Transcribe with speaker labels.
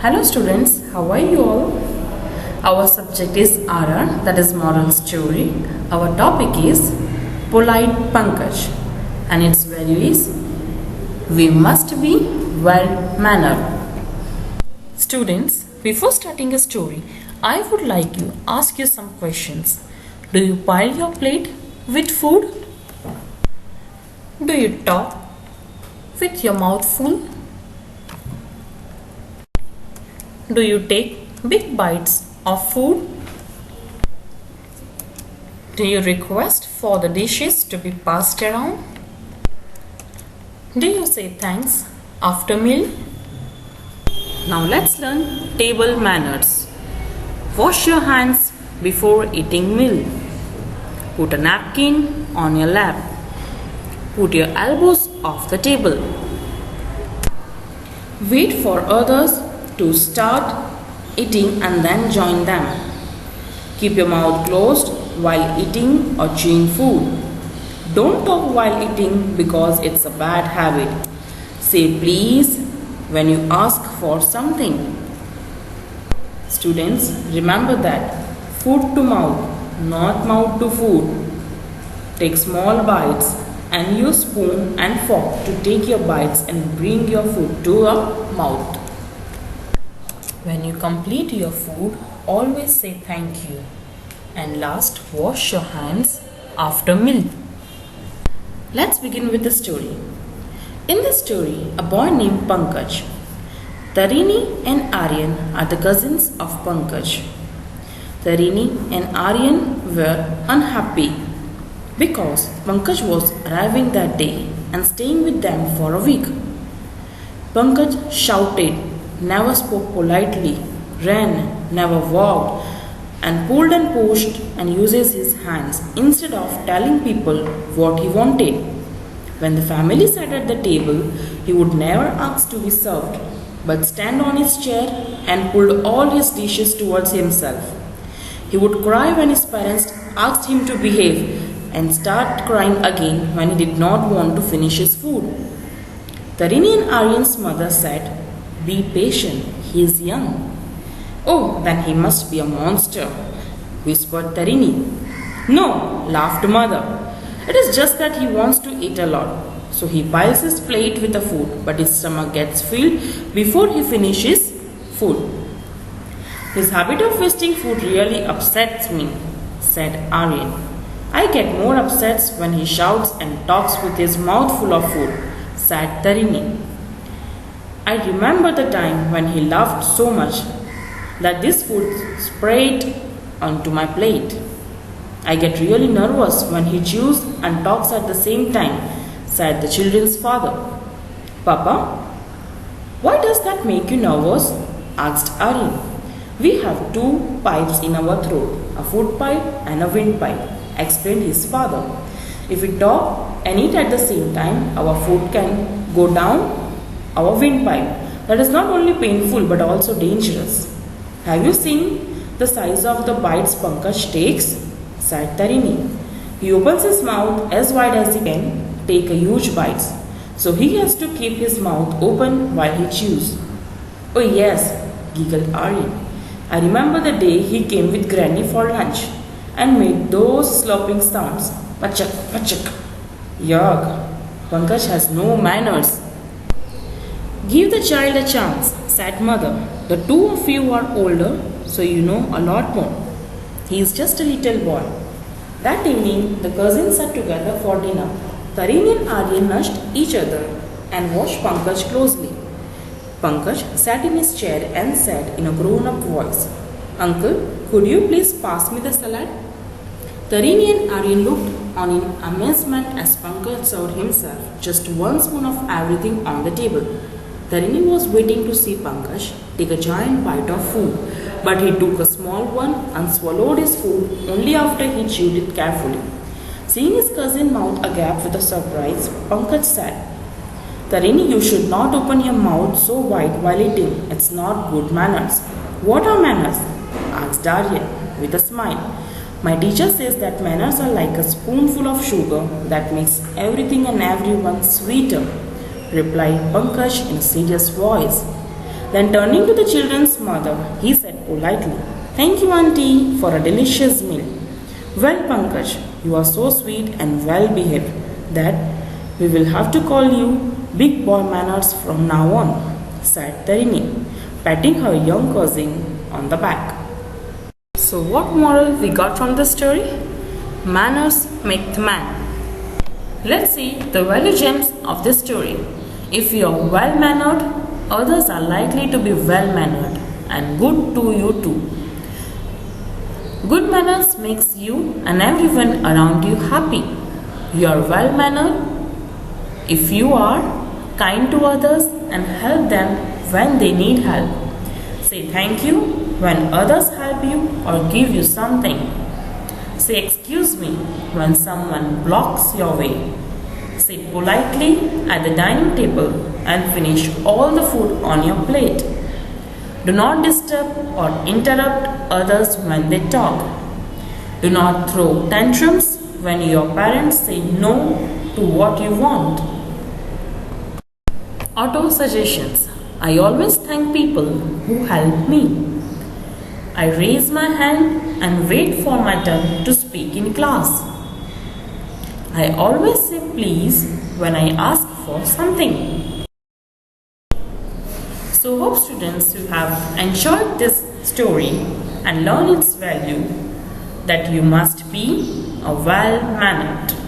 Speaker 1: Hello students, how are you all? Our subject is RR, that is moral story. Our topic is polite PANKAJ and its value is we must be well mannered. Students, before starting a story, I would like to ask you some questions. Do you pile your plate with food? Do you talk with your mouth full? Do you take big bites of food? Do you request for the dishes to be passed around? Do you say thanks after meal? Now let's learn table manners. Wash your hands before eating meal. Put a napkin on your lap. Put your elbows off the table. Wait for others to start eating and then join them. Keep your mouth closed while eating or chewing food. Don't talk while eating because it's a bad habit. Say please when you ask for something. Students, remember that food to mouth, not mouth to food. Take small bites and use spoon and fork to take your bites and bring your food to your mouth. When you complete your food, always say thank you. And last, wash your hands after meal. Let's begin with the story. In the story, a boy named PANKAJ. Tarini and Aryan are the cousins of PANKAJ. Tarini and Aryan were unhappy because PANKAJ was arriving that day and staying with them for a week. PANKAJ shouted, never spoke politely, ran, never walked, and pulled and pushed and uses his hands instead of telling people what he wanted. When the family sat at the table, he would never ask to be served, but stand on his chair and pulled all his dishes towards himself. He would cry when his parents asked him to behave and start crying again when he did not want to finish his food. Tarini and Aryan's mother said, be patient, he is young. Oh, then he must be a monster, whispered Tarini. No, laughed mother. It is just that he wants to eat a lot. So he piles his plate with the food, but his stomach gets filled before he finishes food. His habit of wasting food really upsets me, said Aryan. I get more upset when he shouts and talks with his mouth full of food, said Tarini. I remember the time when he laughed so much that this food sprayed onto my plate. I get really nervous when he chews and talks at the same time, said the children's father. Papa, why does that make you nervous? Asked Aryan. We have two pipes in our throat, a food pipe and a windpipe, explained his father. If we talk and eat at the same time, our food can go down our windpipe. That is not only painful but also dangerous. Have you seen the size of the bites PANKAJ takes? Said Tarini. He opens his mouth as wide as he can take a huge bites. So he has to keep his mouth open while he chews. Oh yes, giggled Aryan. I remember the day he came with Granny for lunch and made those slopping sounds. Machak, machak. Yuck, PANKAJ has no manners. Give the child a chance, said mother. The two of you are older, so you know a lot more. He is just a little boy. That evening, the cousins sat together for dinner. Tarini and Aryan nudged each other and watched PANKAJ closely. PANKAJ sat in his chair and said in a grown-up voice, Uncle, could you please pass me the salad? Tarini and Aryan looked on in amazement as PANKAJ served himself just one spoon of everything on the table. Tarini was waiting to see PANKAJ take a giant bite of food, but he took a small one and swallowed his food only after he chewed it carefully. Seeing his cousin mouth agape with a surprise, PANKAJ said, Tarini, you should not open your mouth so wide while eating. It's not good manners. What are manners? Asked Aryan with a smile. My teacher says that manners are like a spoonful of sugar that makes everything and everyone sweeter, replied PANKAJ in a serious voice. Then turning to the children's mother, he said politely, "Thank you, auntie, for a delicious meal." "Well, Pankaj, you are so sweet and well behaved that we will have to call you Big Boy Manners from now on," said Tarini, patting her young cousin on the back. So what moral we got from the story? Manners make the man. Let's see the value gems of this story. If you are well mannered, others are likely to be well mannered and good to you too. Good manners makes you and everyone around you happy. You are well mannered if you are kind to others and help them when they need help. Say thank you when others help you or give you something. Say excuse me when someone blocks your way. Sit politely at the dining table and finish all the food on your plate. Do not disturb or interrupt others when they talk. Do not throw tantrums when your parents say no to what you want. Auto suggestions. I always thank people who help me. I raise my hand and wait for my turn to speak in class. I always say please when I ask for something. So hope students you have enjoyed this story and learned its value that you must be a well-mannered.